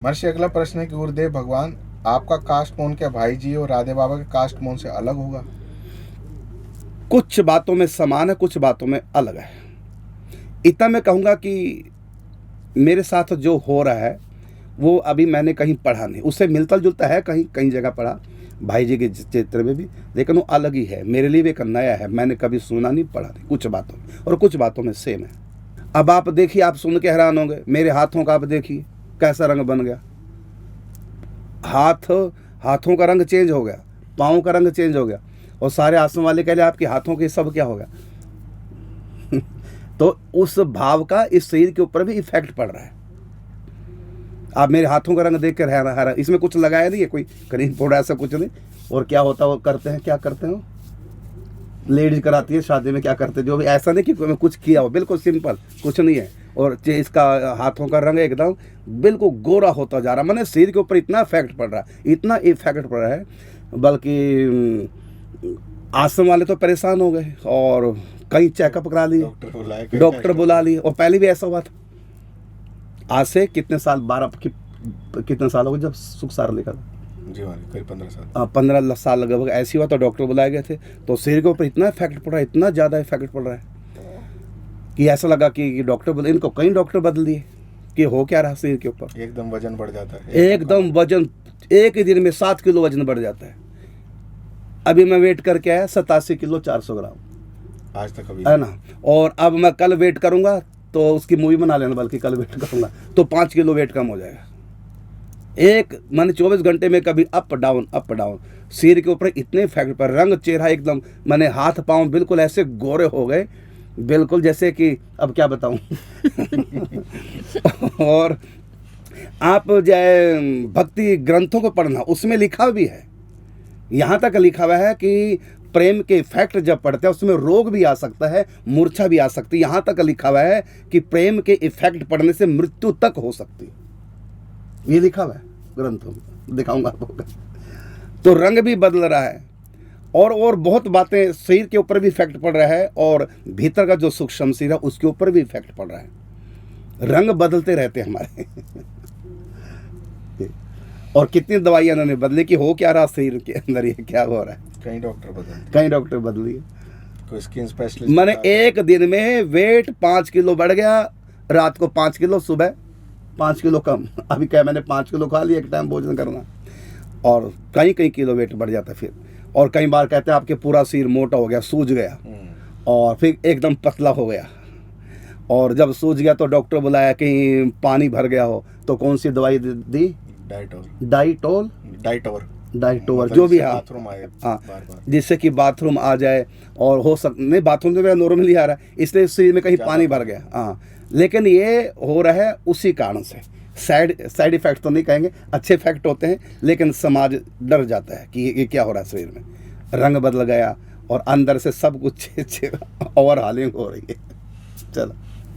महर्षि अगला प्रश्न है कि गुरुदेव भगवान, आपका कास्ट मोन क्या भाई जी और राधे बाबा के कास्ट मोन से अलग होगा? कुछ बातों में समान है, कुछ बातों में अलग है। इतना मैं कहूँगा कि मेरे साथ जो हो रहा है वो अभी मैंने कहीं पढ़ा नहीं, उससे मिलता जुलता है, कहीं कहीं जगह पढ़ा भाई जी के चित्र में भी, लेकिन वो अलग ही है, मेरे लिए भी एक नया है, मैंने कभी सुना नहीं पढ़ा नहीं, कुछ बातों में, और कुछ बातों में सेम है। अब आप देखिए, आप सुन के हैरान होंगे, मेरे हाथों का आप देखिए कैसा रंग बन गया। हाथों का रंग चेंज हो गया, पाँव का रंग चेंज हो गया, और सारे आसमान वाले कह रहे आपके हाथों के सब क्या हो गया। तो उस भाव का इस शरीर के ऊपर भी इफेक्ट पड़ रहा है। आप मेरे हाथों का रंग देख कर हैरान, इसमें कुछ लगाया नहीं है, कोई क्रीम पाउडर ऐसा कुछ नहीं। और क्या होता है वो करते हैं, क्या करते हैं, लेडीज कराती है शादी में, क्या करते हैं जो भी, ऐसा नहीं कि कुछ किया हो, बिल्कुल सिंपल, कुछ नहीं है। और इसका हाथों का रंग एकदम बिल्कुल गोरा होता जा रहा है, मैंने शरीर के ऊपर इतना इफेक्ट पड़ रहा है, इतना इफेक्ट पड़ रहा है, बल्कि आश्रम वाले तो परेशान हो गए और कई चेकअप करा लिए, डॉक्टर बुला लिए। और पहले भी ऐसा हुआ था, आज से कितने साल, 12 कितने साल हो गए जब सुख सार लिखा था जी, करीब 15 साल, 15 साल लगभग ऐसी हुआ, तो डॉक्टर बुलाए गए थे। तो शरीर के ऊपर इतना इफेक्ट पड़ रहा है, इतना ज़्यादा इफेक्ट पड़ रहा है कि ऐसा लगा कि डॉक्टर बोले, इनको कई डॉक्टर बदल दिए कि हो क्या रहा शरीर के ऊपर। एकदम वजन बढ़ जाता है, एकदम वजन एक ही दिन में 7 किलो वजन बढ़ जाता है। अभी मैं वेट करके आया 87 किलो 400 ग्राम आज तक अभी, है ना। और अब मैं कल वेट करूंगा तो उसकी मूवी बना लेना, बल्कि कल वेट करूंगा तो 5 किलो वेट कम हो जाएगा। मैंने 24 घंटे में कभी अप डाउन शरीर के ऊपर इतने इफेक्ट पर, रंग चेहरा एकदम, मैंने हाथ पांव बिल्कुल ऐसे गोरे हो गए, बिल्कुल जैसे कि अब क्या बताऊं। और आप जाए भक्ति ग्रंथों को पढ़ना, उसमें लिखा भी है, यहाँ तक लिखा हुआ है कि प्रेम के इफेक्ट जब पड़ते हैं उसमें रोग भी आ सकता है, मूर्छा भी आ सकती है। यहाँ तक लिखा हुआ है कि प्रेम के इफेक्ट पड़ने से मृत्यु तक हो सकती है, ये लिखा हुआ है ग्रंथों में, दिखाऊंगा आपको। तो रंग भी बदल रहा है, और बहुत बातें, शरीर के ऊपर भी इफेक्ट पड़ रहा है, और भीतर का जो सूक्ष्म शरीर है उसके ऊपर भी इफेक्ट पड़ रहा है। रंग बदलते रहते हैं हमारे। और कितनी दवाइयां उन्होंने बदली कि हो क्या रहा शरीर के अंदर, ये क्या हो रहा है। कई डॉक्टर बदलिए, कोई स्किन स्पेशलिस्ट। मैंने एक दिन में वेट 5 किलो बढ़ गया, रात को 5 किलो, सुबह 5 किलो कम। अभी क्या, मैंने 5 किलो खा लिया एक टाइम भोजन करना, और कई किलो वेट बढ़ जाता फिर। और कई बार कहते हैं आपके पूरा शरीर मोटा हो गया, सूज गया, और फिर एकदम पतला हो गया। और जब सूज गया तो डॉक्टर बुलाया कि पानी भर गया हो, तो कौन सी दवाई दी, डाइटोवर जो भी, हाँ, जिससे कि बाथरूम आ जाए, और हो नहीं, बाथरूम तो मेरा नॉर्मली आ रहा है, इसलिए शरीर में कहीं पानी भर गया। हाँ, लेकिन ये हो रहा है उसी कारण से। साइड इफेक्ट तो नहीं कहेंगे, अच्छे इफेक्ट होते हैं, लेकिन समाज डर जाता है कि ये क्या हो रहा है शरीर में, रंग बदल गया और अंदर से सब कुछ ओवर हालिंग हो रही है। चलो।